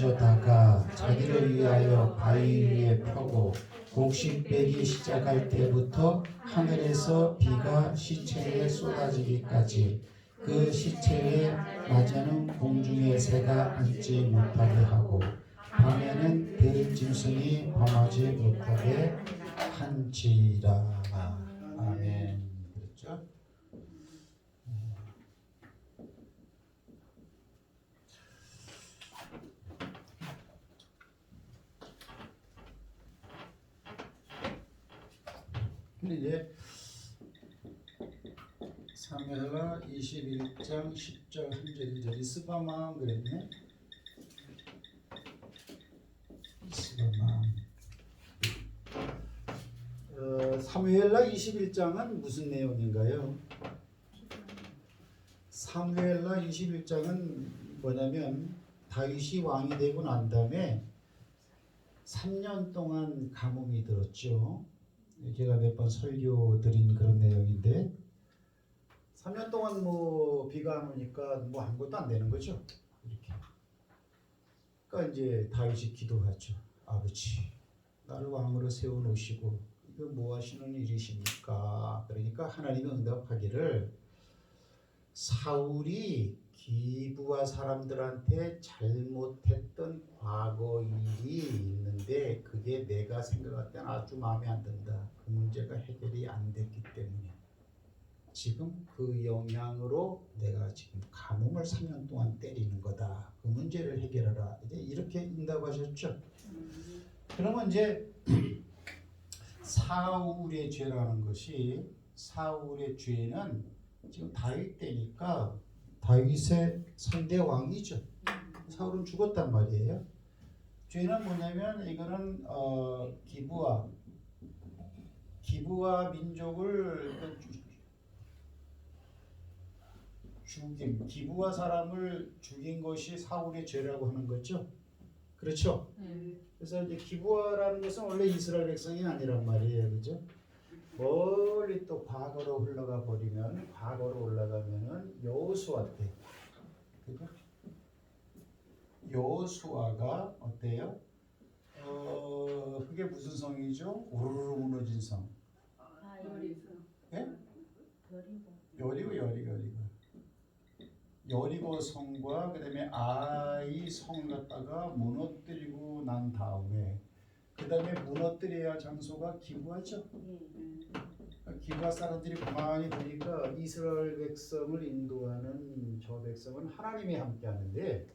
가져다가 자기를 위하여 바위 위에 펴고 곡식 빼기 시작할 때부터 하늘에서 비가 시체에 쏟아지기까지 그 시체에 낮에는 공중의 새가 앉지 못하게 하고 밤에는 들짐승이 범하지 못하게 한지라. 아멘. 그렇죠? 근데 이제 사무엘하 21장 10절 1절 2절이 스바마음 그랬네. 스바마음. 사무엘하 21장은 무슨 내용인가요? 사무엘하 21장은 뭐냐면 다윗이 왕이 되고 난 다음에 3년 동안 가뭄이 들었죠. 제가 몇 번 설교 드린 그런 내용인데 3년 동안 뭐 비가 안 오니까 뭐 아무것도 안 되는 거죠. 이렇게. 그러니까 이제 다윗이 기도하죠. 아버지, 나를 왕으로 세워 놓으시고 이거 뭐 하시는 일이십니까? 그러니까 하나님이 응답하기를 사울이 기브아 사람들한테 잘못했던 과거 일이 있는데 그게 내가 생각할 때는 아주 마음에 안 든다. 그 문제가 해결이 안 됐기 때문에 지금 그 영향으로 내가 지금 가뭄을 3년 동안 때리는 거다. 그 문제를 해결하라. 이제 이렇게 응답하셨죠. 그러면 이제 사울의 죄라는 것이 사울의 죄는 지금 다윗 때니까 다윗의 상대 왕이죠. 사울은 죽었단 말이에요. 죄는 뭐냐면 이거는 기브아 민족을 죽임, 기브아 사람을 죽인 것이 사울의 죄라고 하는 거죠. 그렇죠? 그래서 이제 기브아라는 것은 원래 이스라엘 백성이 아니란 말이에요. 그죠? 멀리 또 과거로 흘러가 버리면 과거로 올라가면은 여호수아 때. 그죠? 여호수아가 어때요? 그게 무슨 성이죠? 우르르 무너진 성. 예? 여리고 성과 그다음에 아이 성 갖다가 무너뜨리고 난 다음에 그다음에 무너뜨려야 할 장소가 기브아죠. 기브아 사람들이 가만히 보니까 이스라엘 백성을 인도하는 저 백성은 하나님이 함께하는데,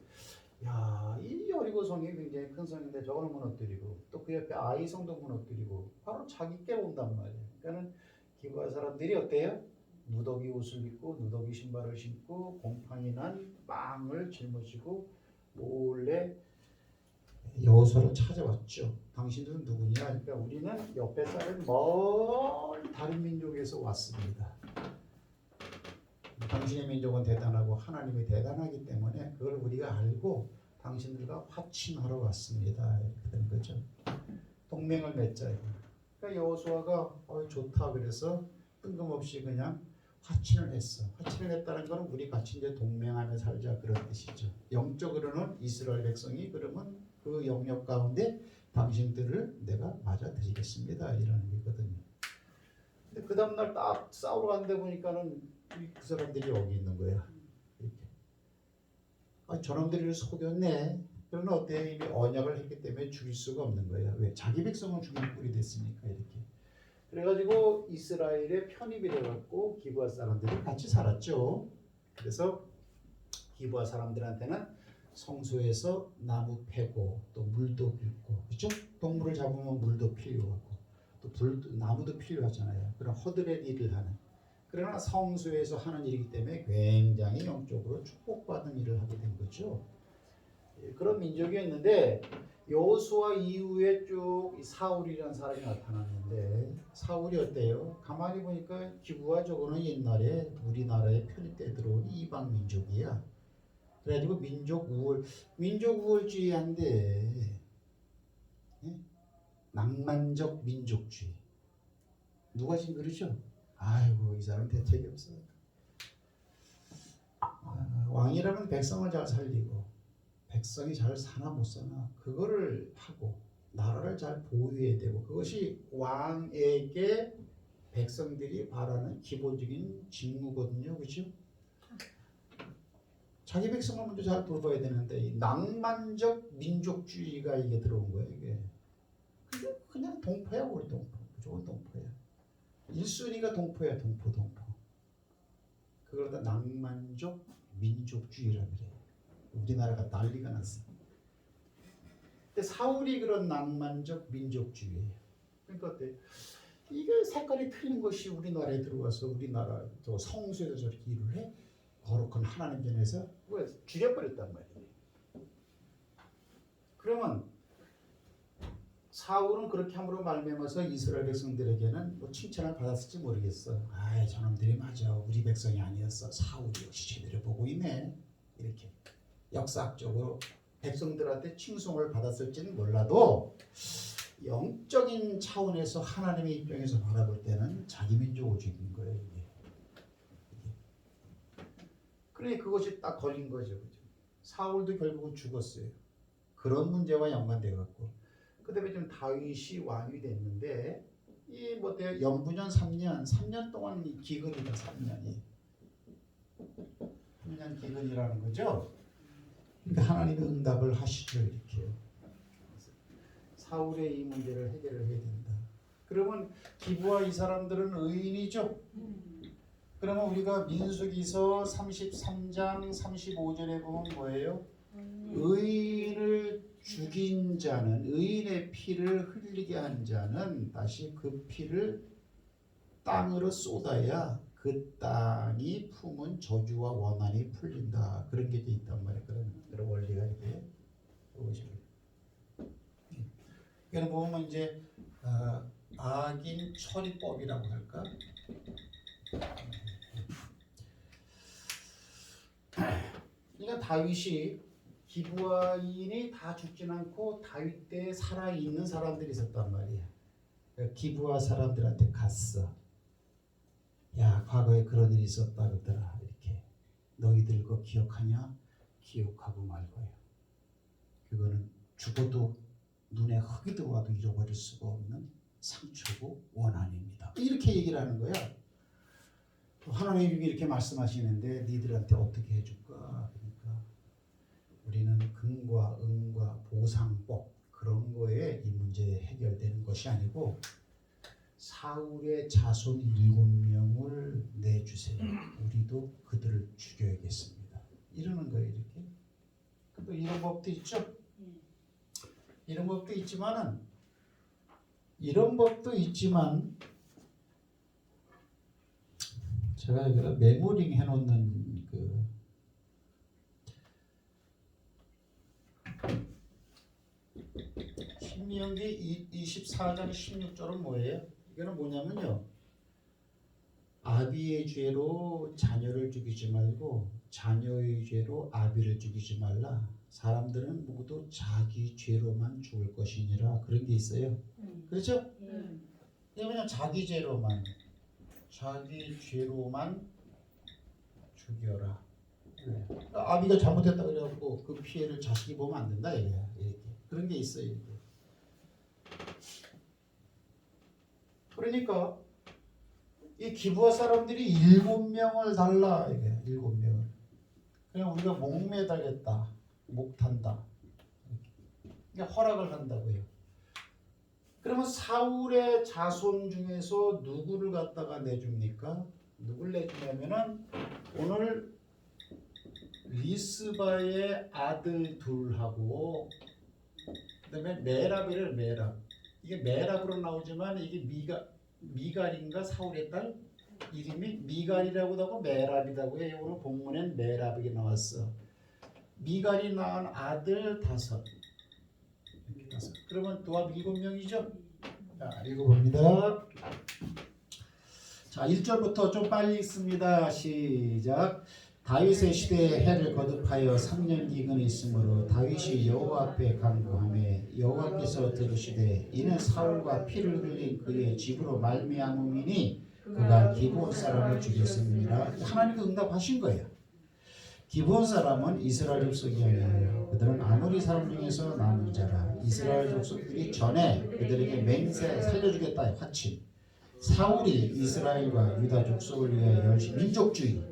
야, 이 여리고 성이 굉장히 큰 성인데 저걸 무너뜨리고 또 그 옆에 아이 성도 무너뜨리고 바로 자기 께 온단 말이에요. 그러니까는 기브아 사람들이 어때요? 누더기 옷을 입고 누더기 신발을 신고 곰팡이 난 빵을 짊어지고 몰래 여호수아를 찾아왔죠. 당신들은 누구냐? 그러니까 우리는 옆에 사는 멀리 다른 민족에서 왔습니다. 당신의 민족은 대단하고 하나님이 대단하기 때문에 그걸 우리가 알고 당신들과 화친하러 왔습니다. 이렇게 된 거죠. 동맹을 맺자. 그러니까 여호수아가 좋다 그래서 뜬금없이 그냥 화친을 했어. 화친을 했다는 것은 우리 같이 이제 동맹하며 살자 그런 뜻이죠. 영적으로는 이스라엘 백성이 그러면 그 영역 가운데 당신들을 내가 맞아드리겠습니다. 이런 의미거든요. 근데 그 다음날 딱 싸우러 간데 보니까는 그 사람들이 여기 있는 거야. 이렇게. 저놈들이 속였네. 그러나 어때? 이미 언약을 했기 때문에 죽일 수가 없는 거야. 왜? 자기 백성을 죽이는 꼴이 됐으니까 이렇게. 그래가지고 이스라엘에 편입이 돼갖고 기브아 사람들이 같이 살았죠. 그래서 기브아 사람들한테는 성소에서 나무 패고 또 물도 빚고 그렇죠? 동물을 잡으면 물도 필요하고 또 나무도 필요하잖아요. 그런 허드렛 일을 하는. 그러나 성소에서 하는 일이기 때문에 굉장히 영적으로 축복받는 일을 하게 된 거죠. 그런 민족이었는데 여호수아 이후에 쭉 사울이라는 사람이 나타났는데 사울이 어때요? 가만히 보니까 기브아 저거는 옛날에 우리나라에 편입돼 들어온 이방 민족이야. 그래가지고 민족 우월주의한데 낭만적 민족주의. 누가 지금 그러죠? 아이고 이 사람 대책이 없어. 왕이라면 백성을 잘 살리고 백성이 잘 사나 못 사나 그거를 하고 나라를 잘 보유해야 되고 그것이 왕에게 백성들이 바라는 기본적인 직무거든요. 그렇죠? 자기 백성을 먼저 잘 돌봐야 되는데 이 낭만적 민족주의가 이게 들어온 거예요. 이게 그냥 동포야. 우리 동포. 무조건 동포야. 1순위가 동포야. 동포. 그걸 다 낭만적 민족주의라고 그래요. 우리나라가 난리가 났어. 근데 사울이 그런 낭만적 민족주의예요. 그러니까 어때? 이게 색깔이 틀린 것이 우리나라에 들어와서 우리나라 또 성수에서 저렇게 일을 해? 거룩한 하나님 전에서 죽여버렸단 말이에요. 그러면 사울은 그렇게 함으로 말미암아서 이스라엘 백성들에게는 뭐 칭찬을 받았을지 모르겠어. 아이 저놈들이 맞아. 우리 백성이 아니었어. 사울이 역시 제대로 보고 있네. 이렇게 역사학적으로 백성들한테 칭송을 받았을지는 몰라도 영적인 차원에서 하나님의 입장에서 바라볼 때는 자기 민족 오직인 거예요. 이게. 그러니 그것이 딱 걸린 거죠. 그죠? 사울도 결국은 죽었어요. 그런 문제와 연관돼 갖고 그다음에 좀 다윗이 왕이 됐는데 이 뭐 영부년 3년 동안 기근이다. 3년 기근이라는 거죠. 그러니까 하나님이 응답을 하시죠. 이렇게 사울의 이 문제를 해결을 해야 된다. 그러면 기브와 이 사람들은 의인이죠. 그러면 우리가 민수기서 33장 35절에 보면 뭐예요? 의인을 죽인 자는 의인의 피를 흘리게 한 자는 다시 그 피를 땅으로 쏟아야 그 땅이 품은 저주와 원한이 풀린다. 그런 게 있단 말이에요. 그런 원리가 이렇게 오십니다. 이거는 보면 이제 악인 처리법이라고 할까? 그러니까 다윗이 기브아인이 다 죽진 않고 다윗 때 살아있는 사람들이 있었단 말이야. 그러니까 기브아 사람들한테 갔어. 야, 과거에 그런 일이 있었다 그러더라. 이렇게 너희들 그거 기억하냐? 기억하고 말 거예요. 그거는 죽어도 눈에 흙이 들어와도 잃어버릴 수가 없는 상처고 원한입니다. 이렇게 얘기를 하는 거야. 하나님이 이렇게 말씀하시는데 니들한테 어떻게 해줄까? 그러니까 우리는 금과 은과 보상법 그런 거에 이 문제 해결되는 것이 아니고 사울의 자손 7명을 내주세요. 우리도 그들을 죽여야겠습니다. 이러는 거예요. 이렇게. 또 이런 법도 있죠. 이런 법도 있지만 제가 여기다 메모링 해놓는 그 신명기 24장 16절은 뭐예요? 이거는 뭐냐면요. 아비의 죄로 자녀를 죽이지 말고 자녀의 죄로 아비를 죽이지 말라. 사람들은 모두 자기 죄로만 죽을 것이니라. 그런 게 있어요. 그렇죠? 그냥 자기 죄로만 죽여라. 그러니까 아비가 잘못했다 그래갖고 그 피해를 자식이 보면 안 된다 이거야. 이렇게 그런 게 있어요. 이렇게. 그러니까 이 기브아 사람들이 7명을 달라 이게 7명을. 그냥 우리가 목매달겠다, 목탄다. 그러니까 허락을 한다고요. 그러면 사울의 자손 중에서 누구를 갖다가 내줍니까? 누굴 내주냐면은 오늘 리스바의 아들 둘하고 그다음에 메랍이를 메랍. 이게 메랍으로 나오지만 이게 미갈인가 사울의 딸 이름이 미갈이라고도 하고 메랍이라고 해요. 오늘 본문엔 메랍이 나왔어. 미갈이 낳은 아들 5. 그러면 도합 7명이죠. 자, 읽어봅니다. 자, 1절부터 좀 빨리 읽습니다. 시작. 다윗의 시대에 해를 거듭하여 3년 기근이 있으므로 다윗이 여호와 앞에 간구하매 여호와께서 들으시되 이는 사울과 피를 흘린 그의 집으로 말미암음이니 그가 기브온 사람을 죽였습니다. 하나님도 응답하신 거예요. 기브온 사람은 이스라엘 족속이 아니에요. 그들은 아모리 사람 중에서 남은 자라. 이스라엘 족속들이 전에 그들에게 맹세 살려주겠다 화친. 사울이 이스라엘과 유다 족속을 위하여 열심히 민족주의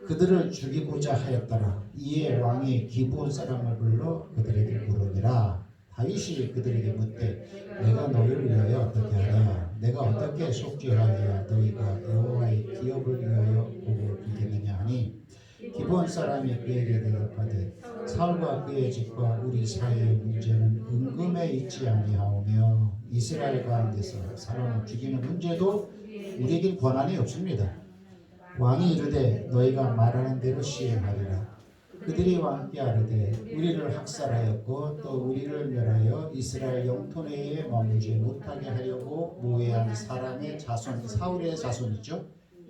그들을 죽이고자 하였더라. 이에 왕이 기브온 사람을 불러 그들에게 물으니라. 다윗이 그들에게 묻되 내가 너희를 위하여 어떻게 하랴? 내가 어떻게 속죄하여야 너희가 여호와의 기업을 위하여 복을 빌겠느냐 하니 기브온 사람이 그에게 대답하되 사울과 그의 집과 우리 사이의 문제는 은금에 있지 아니하오며 이스라엘 가운데서 사람을 죽이는 문제도 우리에겐 권한이 없습니다. 왕이 이르되 너희가 말하는 대로 시행하리라. 그들이 왕께 아뢰되 우리를 학살하였고 또 우리를 멸하여 이스라엘 영토 내에 머물지 못하게 하려고 모해한 사람의 자손 사울의 자손이죠.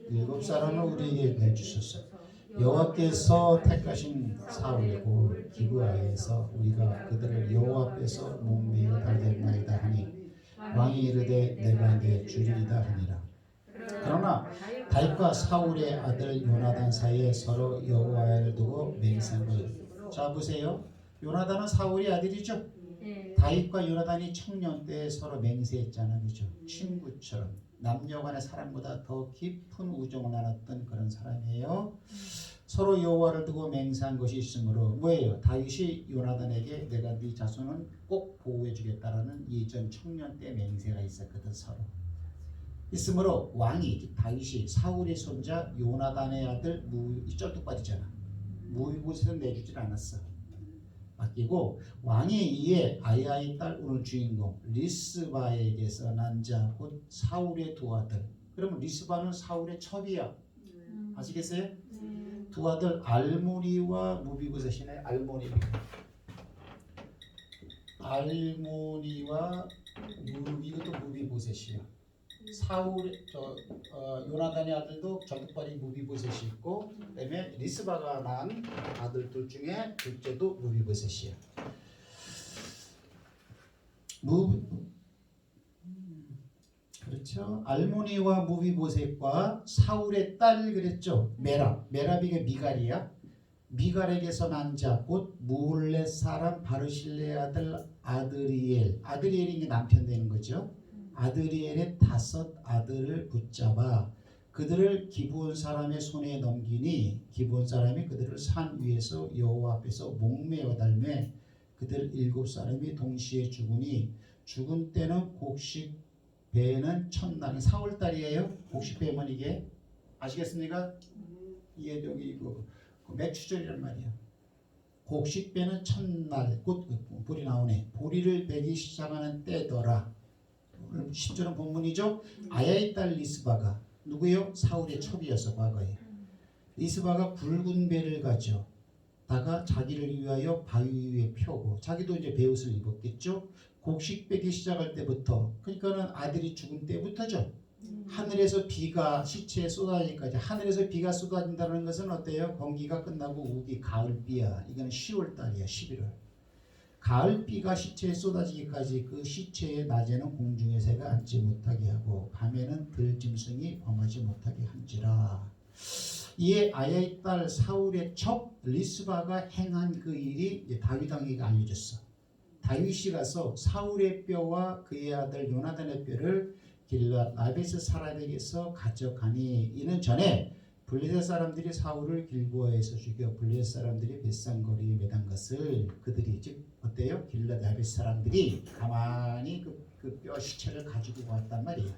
7사람을 우리에게 내주소서. 여호와께서 택하신 사울이고 기브아에서 우리가 그들을 여호와 앞에서 목매어 달겠나이다 하니 왕이 이르되 내가 내 주리이다 하니라. 그러나 다윗과 사울의 아들 요나단 사이에 서로 여호와를 두고 맹세를. 자 보세요. 요나단은 사울의 아들이죠. 다윗과 요나단이 청년 때 서로 맹세했잖아, 그죠? 친구처럼 남녀간의 사랑보다 더 깊은 우정을 나눴던 그런 사람이에요. 서로 여호와를 두고 맹세한 것이 있으므로 뭐예요? 다윗이 요나단에게 내가 네 자손은 꼭 보호해주겠다라는 예전 청년 때 맹세가 있었거든. 서로 있으므로 왕이 다윗이 사울의 손자 요나단의 아들 쩔뚝빠지잖아. 무비보셋은 내주질 않았어. 맡기고 왕이 이에 아야의 딸 오늘 주인공 리스바에게서 난 자 곧 사울의 두 아들. 그러면 리스바는 사울의 첩이야. 아시겠어요? 두 아들 알모니와 무비보셋이네. 알모니와 이것도 무비보셋이야. 요나단의 아들도 절뚝발이 무비보셋이 있고, 그다음에 리스바가 난 아들들 중에 둘째도 무비보셋이야. 그렇죠. 알모니와 무비보셋과 사울의 딸 그랬죠. 메랍이 미갈이야. 미갈에게서 난 자 곧 무올렛 사람 바르실레 아들 아드리엘이 게 남편 되는 거죠. 아드리엘의 5 아들을 붙잡아 그들을 기브온 사람의 손에 넘기니 기브온 사람이 그들을 산 위에서 여호와 앞에서 목매어 달매 그들 7사람이 동시에 죽으니 죽은 때는 곡식 배는 첫날 4월달이에요. 곡식 배면 이게 아시겠습니까? 이게 여기 맥추절이란 말이야. 곡식 배는 첫날 곧 보리 나오네. 보리를 베기 시작하는 때더라. 10절은 본문이죠. 아야의 딸 리스바가 누구요? 사울의 첩이어서 과거에. 리스바가 붉은 배를 가져 다가 자기를 위하여 바위 위에 펴고 자기도 이제 베옷을 입었겠죠. 곡식 빼기 시작할 때부터 그러니까는 아들이 죽은 때부터죠. 하늘에서 비가 시체에 쏟아지기까지. 하늘에서 비가 쏟아진다는 것은 어때요? 건기가 끝나고 우기 가을비야. 이건 10월달이야. 11월. 가을비가 시체에 쏟아지기까지 그 시체의 낮에는 공중의 새가 앉지 못하게 하고 밤에는 들짐승이 범하지 못하게 한지라. 이에 아야의 딸 사울의 첩 리스바가 행한 그 일이 다윗 왕에게 알려졌어. 다윗이 가서 사울의 뼈와 그의 아들 요나단의 뼈를 길앗 아베스 사람에게서 가져가니 이는 전에 블레셋 사람들이 사울을 길보아에서 죽여 블레셋 사람들이 벳산거리에 매단 것을 그들이 즉 어때요? 길앗 아베스 사람들이 가만히 그 뼈 시체를 가지고 왔단 말이에요.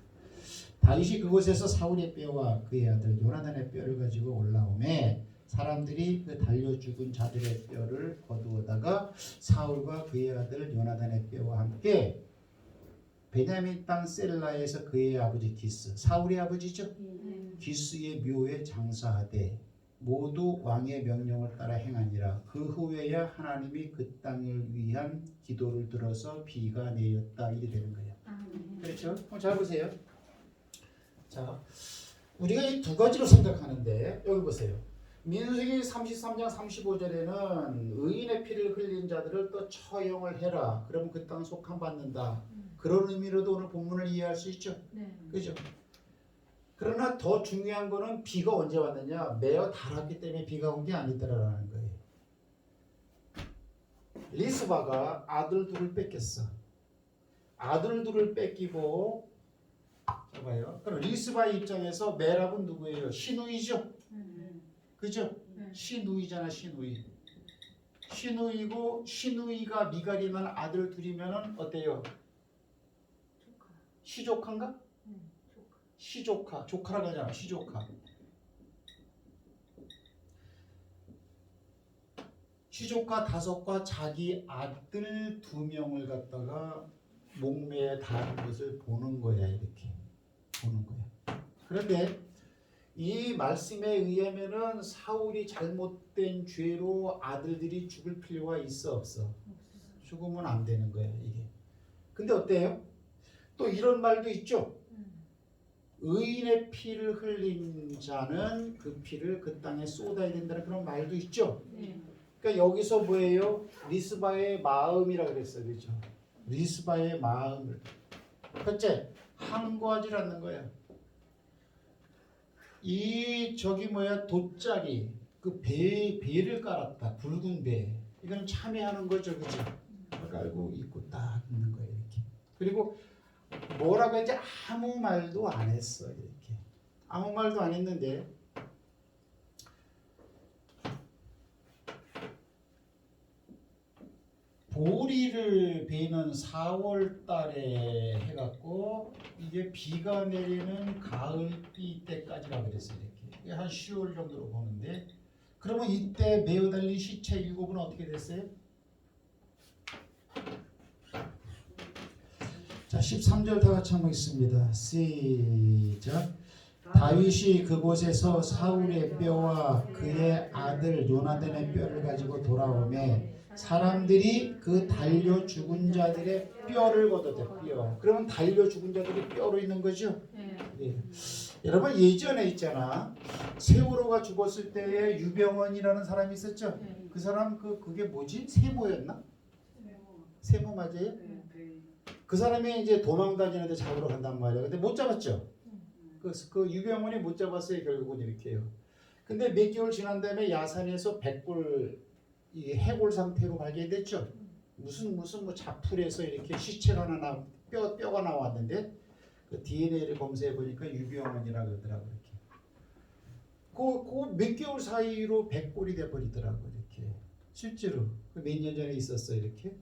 다윗이 그곳에서 사울의 뼈와 그의 아들 요나단의 뼈를 가지고 올라오매 사람들이 그 달려 죽은 자들의 뼈를 거두어다가 사울과 그의 아들 요나단의 뼈와 함께 베냐민 땅 셀라에서 그의 아버지 기스, 사울의 아버지죠. 기스의 묘에 장사하되 모두 왕의 명령을 따라 행하니라. 그 후에야 하나님이 그 땅을 위한 기도를 들어서 비가 내렸다. 이게 되는 거예요. 그렇죠? 한번 잘 보세요. 자, 우리가 이 두 가지로 생각하는데 여기 보세요. 민수기 33장 35절에는 의인의 피를 흘린 자들을 또 처형을 해라. 그러면 그 땅 속함 받는다. 그런 의미로도 오늘 본문을 이해할 수 있죠. 그죠? 그러나 더 중요한 거는 비가 언제 왔느냐? 매어 달았기 때문에 비가 온 게 아니더라라는 거예요. 리스바가 아들 둘을 뺏겼어. 아들 둘을 뺏기고 봐봐요. 그럼 리스바의 입장에서 메랍은 누구예요? 시누이죠. 그죠? 시누이잖아, 시누이. 시누이고 시누이가 미갈이 난 아들 둘이면은 어때요? 시조카인가? 시조카, 조카라고 하잖아. 시조카. 시조카 5과 자기 아들 2명을 갖다가 목매에 다는 것을 보는 거야. 이렇게 보는 거야. 그런데 이 말씀에 의하면은 사울이 잘못된 죄로 아들들이 죽을 필요가 있어 없어? 죽으면 안 되는 거야 이게. 근데 어때요? 또 이런 말도 있죠. 의인의 피를 흘린 자는 그 피를 그 땅에 쏟아야 된다는 그런 말도 있죠. 그러니까 여기서 뭐예요? 리스바의 마음이라 그랬어요, 그렇죠? 리스바의 마음을 첫째 항거하지 않는 거야. 이 저기 뭐야 돗자리 그 배를 깔았다. 붉은 배. 이건 참여하는 거죠, 그죠? 깔고 입고 딱 있는 거예요, 이렇게. 그리고 뭐라고 이제 아무 말도 안 했어, 이렇게. 아무 말도 안 했는데 보리를 베는 4월 달에 해갖고 이게 비가 내리는 가을비 때까지라고 그랬어요. 이렇게 한 10월 정도로 보는데 그러면 이때 매어 달린 시체 7은 어떻게 됐어요? 자 13절 다 같이 한번 읽습니다. 시작. 다윗이 그곳에서 사울의 뼈와 그의 아들 요나단의 뼈를 가지고 돌아오매 사람들이 그 달려 죽은 자들의 뼈를 걷어대. 뼈. 그러면 달려 죽은 자들이 뼈로 있는 거죠? 예. 여러분 예전에 있잖아. 세월호가 죽었을 때에 유병원이라는 사람이 있었죠? 그 사람 그게 뭐지? 세모였나? 세모 맞아요? 그 사람이 이제 도망 다니는데 잡으러 간단 말이야. 근데 못 잡았죠? 그 유병원이 못 잡았어요. 결국은 이렇게요. 근데 몇 개월 지난 다음에 야산에서 백골 이 해골 상태로 발견됐죠. 무슨 뭐 자풀에서 이렇게 시체가 하나 뼈가 나왔는데 그 DNA를 검사해 보니까 유병원이라고 그러더라고 이렇게. 그 몇 개월 사이로 백골이 돼 버리더라고 이렇게. 실제로 몇 년 전에 있었어 이렇게.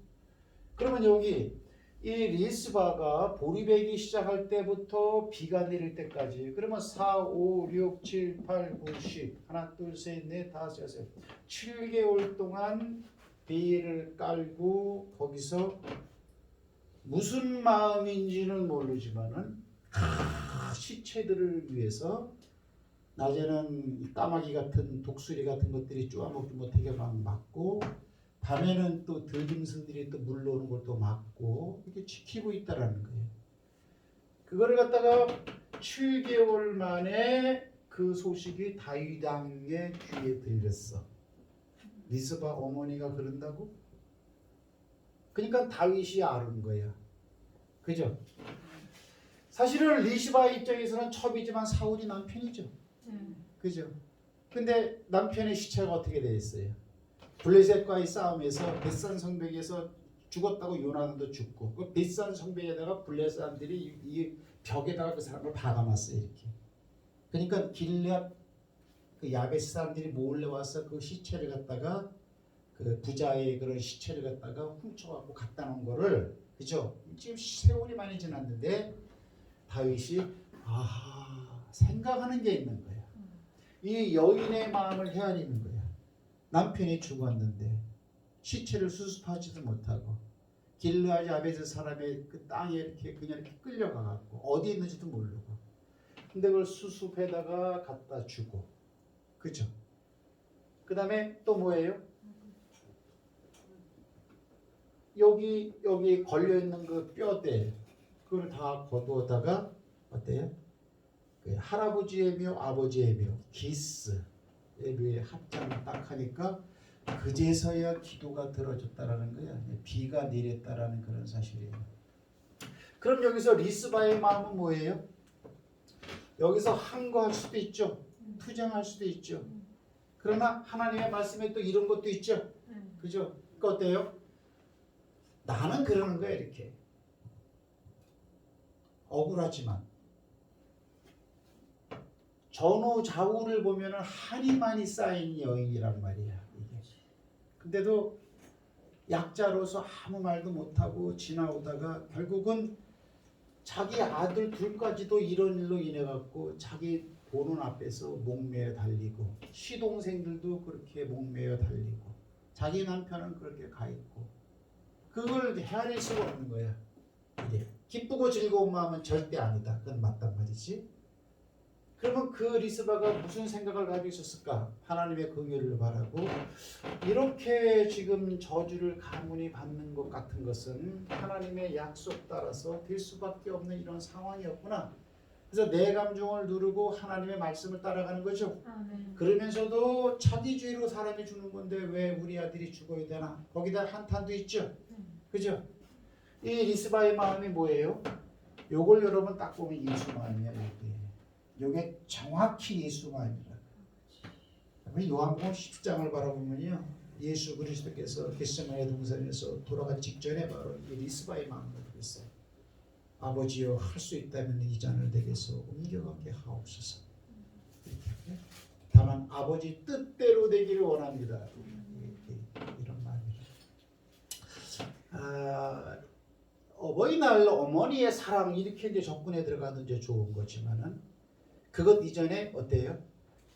그러면 여기 이 리스바가 보리배기 시작할 때부터 비가 내릴 때까지 그러면 4, 5, 6, 7, 8, 9, 10 하나 둘 셋 넷 다섯 여섯 7개월 동안 베일을 깔고 거기서 무슨 마음인지는 모르지만은 시체들을 위해서 낮에는 까마귀 같은 독수리 같은 것들이 쪼아먹지 못하게 막 막고 밤에는 또 들짐승들이 또 물러오는 걸 또 막고 이렇게 지키고 있다라는 거예요. 그거를 갖다가 7개월 만에 그 소식이 다윗 왕의 귀에 들렸어. 리스바 어머니가 그런다고? 그러니까 다윗이 아는 거야. 그죠? 사실은 리스바 입장에서는 첩이지만 사울이 남편이죠. 그죠? 근데 남편의 시체가 어떻게 돼 있어요? 블레셋과의 싸움에서 벳산 성벽에서 죽었다고 요나단도 죽고 그 벳산 성벽에다가 블레셋 사람들이 이 벽에다가 그 사람을 박아놨어요 이렇게. 그러니까 길앗 그 야베스 사람들이 몰래 와서 그 시체를 갖다가 그 부자의 그런 시체를 갖다가 훔쳐갖고 갖다 놓은 거를 그죠? 지금 세월이 많이 지났는데 다윗이 생각하는 게 있는 거야. 이 여인의 마음을 헤아리는 거야. 남편이 죽었는데 시체를 수습하지도 못하고 길르앗 야베스 사람의 그 땅에 이렇게 그냥 이렇게 끌려가갖고 어디 있는지도 모르고 근데 그걸 수습해다가 갖다 주고 그죠? 그 다음에 또 뭐예요? 여기 걸려있는 그 뼈대 그걸 다 거두어다가 어때요? 그 할아버지의 묘 아버지의 묘 기스의 묘에 합장을 딱 하니까 그제서야 기도가 들어졌다라는 거야. 비가 내렸다라는 그런 사실이에요. 그럼 여기서 리스바의 마음은 뭐예요? 여기서 항거할 수도 있죠. 투쟁할 수도 있죠. 그러나 하나님의 말씀에 또 이런 것도 있죠. 그죠? 그 어때요? 나는 그러는 거야 이렇게. 억울하지만 전후 좌우를 보면은 한이 많이 쌓인 여인이란 말이야 이게. 근데도 약자로서 아무 말도 못하고 지나오다가 결국은 자기 아들 둘까지도 이런 일로 인해 갖고 자기 보는 앞에서 목매어 달리고 시동생들도 그렇게 목매어 달리고 자기 남편은 그렇게 가 있고 그걸 헤아릴 수가 없는 거야. 이게 기쁘고 즐거운 마음은 절대 아니다. 그건 맞단 말이지. 그러면 그 리스바가 무슨 생각을 가지고 있었을까? 하나님의 긍휼을 바라고 이렇게 지금 저주를 가문이 받는 것 같은 것은 하나님의 약속 따라서 될 수밖에 없는 이런 상황이었구나. 그래서 내 감정을 누르고 하나님의 말씀을 따라가는 거죠. 그러면서도 자기주의로 사람이 주는 건데 왜 우리 아들이 죽어야 되나? 거기다 한탄도 있죠. 그죠? 이 리스바의 마음이 뭐예요? 요걸 여러분 딱 보면 예수 마음이야. 요게 정확히 예수 마음이라. 요한복음 10장을 바라보면요, 예수 그리스도께서 겟세마네 동산에서 돌아간 직전에 바로 이 리스바의 마음을 그랬어요. 아버지여, 할 수 있다면 이 잔을 내게서 옮겨가게 하옵소서. 다만 아버지 뜻대로 되기를 원합니다. 이런 말이에요. 어버이날 어머니의 사랑 이렇게 이제 접근에 들어가도 이제 좋은 거지만은 그것 이전에 어때요?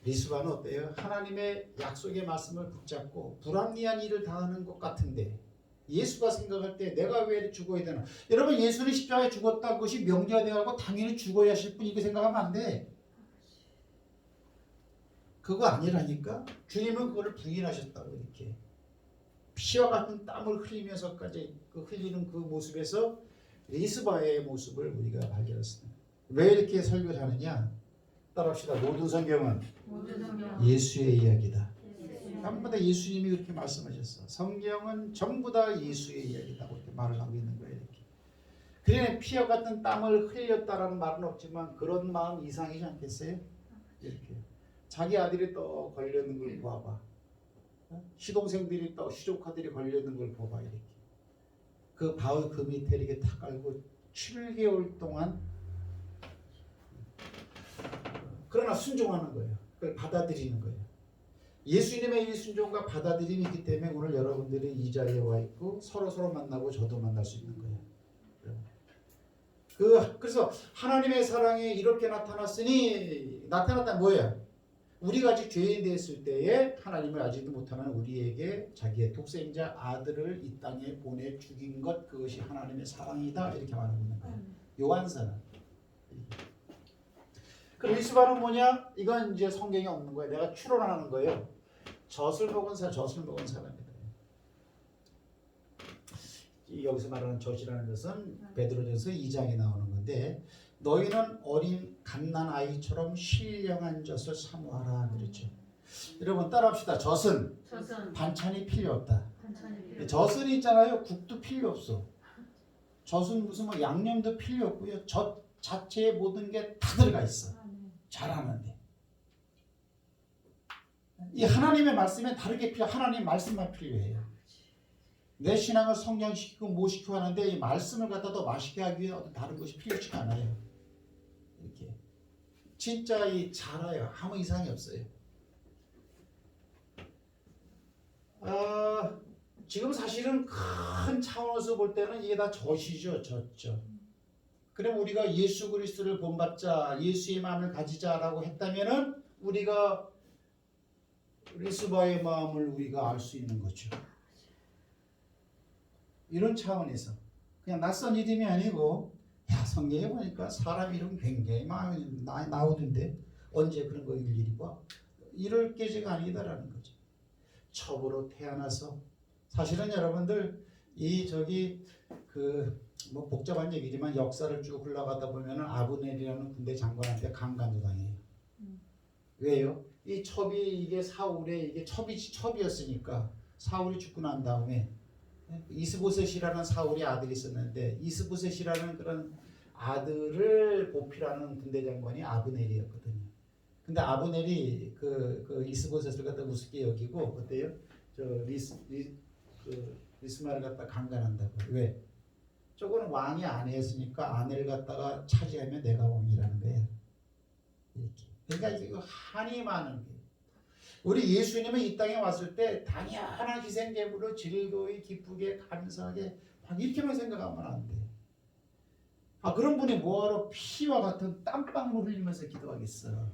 리스바는 어때요? 하나님의 약속의 말씀을 붙잡고 불합리한 일을 당하는 것 같은데 예수가 생각할 때 내가 왜 죽어야 되나? 여러분, 예수는 십자가에 죽었다 것이 명제가 되고 당연히 죽어야 하실 분 이렇게 생각하면 안 돼. 그거 아니라니까. 주님은 그거를 부인하셨다고. 이렇게 피와 같은 땀을 흘리면서까지 그 흘리는 그 모습에서 리스바의 모습을 우리가 발견했습니다. 왜 이렇게 설교를 하느냐? 따라합시다. 모든 성경은 예수의 이야기다. 전부 다 예수님이 그렇게 말씀하셨어. 성경은 전부 다 예수의 이야기다. 그렇게 말을 하고 있는 거예요. 이렇게. 그래 피와 같은 땀을 흘렸다라는 말은 없지만 그런 마음 이상이지 않겠어요? 이렇게 자기 아들이 또 걸려있는 걸 봐봐. 시동생들이 또 시조카들이 걸려있는 걸 봐봐. 이렇게 그 바위 그 밑에 이렇게 탁 깔고 7개월 동안 그러나 순종하는 거예요. 그걸 받아들이는 거예요. 예수님의 이 순종과 받아들임이 있기 때문에 오늘 여러분들이 이 자리에 와 있고 서로 만나고 저도 만날 수 있는 거예요. 그래서 하나님의 사랑이 이렇게 나타났다 뭐예요? 우리가 아직 죄인 되었을 때에 하나님을 알지도 못하는 우리에게 자기의 독생자 아들을 이 땅에 보내 죽인 것, 그것이 하나님의 사랑이다. 이렇게 말하고 있는 거예요. 요한서는. 그럼 리스바는 뭐냐? 이건 이제 성경에 없는 거예요. 내가 추론하는 거예요. 젖을 먹은 사람이다. 여기서 말하는 젖이라는 것은 베드로전서 2장에 나오는 건데, 너희는 어린 갓난 아이처럼 신령한 젖을 사모하라 그랬죠. 여러분 따라합시다. 젖은 반찬이 필요 없다. 젖은 있잖아요. 국도 필요 없어. 젖은 무슨 뭐 양념도 필요 없고요. 젖 자체에 모든 게 다 들어가 있어. 잘하는데 이 하나님의 말씀에 다르게 하나님 말씀만 필요해요. 내 신앙을 성장시키고 못 시키고 하는데 이 말씀을 갖다 더 맛있게 하기 위해 어떤 다른 것이 필요치 않아요. 이렇게 진짜 이 잘해요. 아무 이상이 없어요. 지금 사실은 큰 차원에서 볼 때는 이게 다 젖이죠. 젖죠. 그럼 우리가 예수 그리스도를 본받자, 예수의 마음을 가지자라고 했다면은 우리가 리스바의 마음을 우리가 알 수 있는 거죠. 이런 차원에서 그냥 낯선 이름이 아니고, 야, 성경에 보니까 사람 이름 굉장히 많이 나오던데 언제 그런 거 일일이 봐? 이럴 계제가 아니다라는 거죠. 첩으로 태어나서, 사실은 여러분들 뭐 복잡한 얘기지만 역사를 쭉 흘러가다 보면은 아브넬이라는 군대 장관한테 강간도 당해요. 왜요? 이 첩이 이게 사울의 이게 첩이었으니까 사울이 죽고 난 다음에 이스보셋이라는 사울의 아들이 있었는데, 이스보셋이라는 그런 아들을 보필하는 군대 장관이 아브넬이었거든요. 근데 아브넬이 그 이스보셋을 갖다 우습게 여기고 어때요? 저 리스마를 갖다 강간한다고. 왜? 저거는 왕이 아내였으니까 아내를 갖다가 차지하면 내가 왕이라는 거예요. 이렇게. 그러니까 이거 한이 많은 거예요. 우리 예수님은 이 땅에 왔을 때 당연한 희생제물로 즐거이 기쁘게 감사하게 막 이렇게만 생각하면 안 돼. 그런 분이 뭐하러 피와 같은 땀방울 흘리면서 기도하겠어.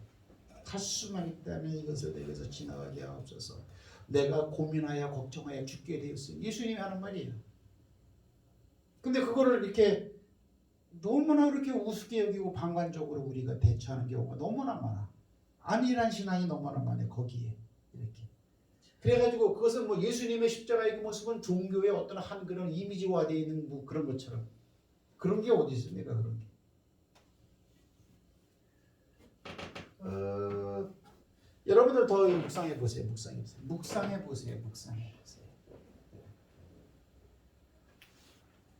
가수만 있다면 이것을 내게서 지나가게 하옵소서. 내가 고민하여 걱정하여 죽게 되었으니 예수님이 하는 말이에요. 근데 그거를 이렇게 너무나 그렇게 우습게 여기고 방관적으로 우리가 대처하는 경우가 너무나 많아. 안일한 신앙이 너무나 많아요. 거기에 이렇게. 그래가지고 그것은 뭐 예수님의 십자가의 그 모습은 종교의 어떤 한 그런 이미지화되어 있는 뭐 그런 것처럼 그런 게 어디 있습니까? 그런 게. 여러분들 더 묵상해 보세요. 묵상해 보세요.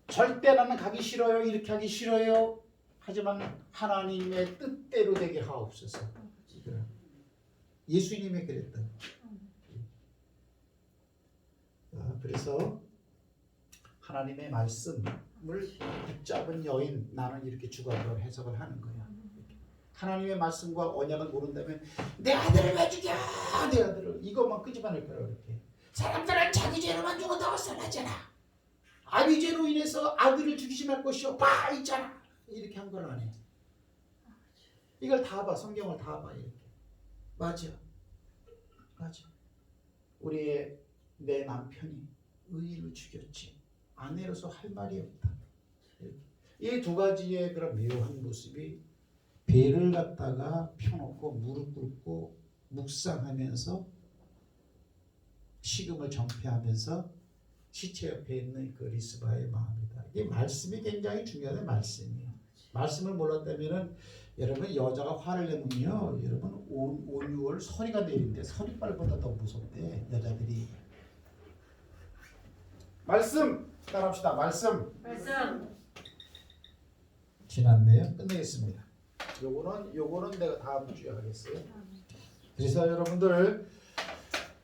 절대 나는 가기 싫어요. 이렇게 하기 싫어요. 하지만 하나님의 뜻대로 되게 하옵소서. 예수님이 그랬다. 그래서 하나님의 말씀을 붙잡은 여인, 나는 이렇게 주관적으로 해석을 하는 거야. 하나님의 말씀과 언약을 모른다면 내 아들을 왜 죽여? 내 아들을 이것만 끄집어낼 거라고 이렇게. 사람들은 자기 죄로만 죽어도 살았잖아. 아비 죄로 인해서 아들을 죽이지 말 것이오. 봐 있잖아. 이렇게 한 걸 안 해. 이걸 다 봐. 성경을 다 봐. 이렇게. 맞아. 우리의 내 남편이 의인을 죽였지. 아내로서 할 말이 없다. 이 두 가지의 그런 묘한 모습이 배를 갖다가 펴놓고 무릎 꿇고 묵상하면서 식음을 정폐하면서 시체 옆에 있는 그 리스바의 마음이다. 이 말씀이 굉장히 중요한 말씀이에요. 말씀을 몰랐다면은 여러분 여자가 화를 내면요, 여러분 5, 6월 서리가 내린대. 서리빨보다 더 무섭대 여자들이. 말씀 따라합시다. 말씀. 지났네요. 끝내겠습니다. 요거는 내가 다음 주에 하겠어요. 그래서 여러분들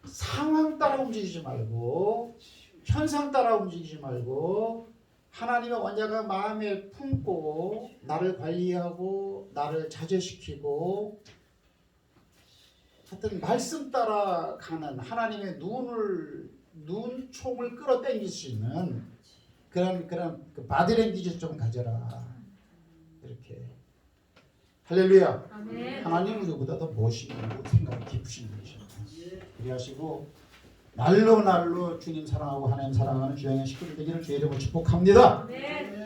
상황 따라 움직이지 말고 현상 따라 움직이지 말고 하나님의 언약을 마음에 품고 나를 관리하고 나를 자제시키고 하여튼 말씀 따라 가는 하나님의 눈총을 끌어당길 수 있는 그런 그 바디랭귀지를 좀 가져라. 이렇게. 할렐루야. 아멘. 하나님은 우리보다 더 멋있고 생각이 깊으신 분이십니다. 그리하시고 날로 주님 사랑하고 하나님 사랑하는 주양의 식구들 되기를 주의 이름으로 축복합니다. 아멘.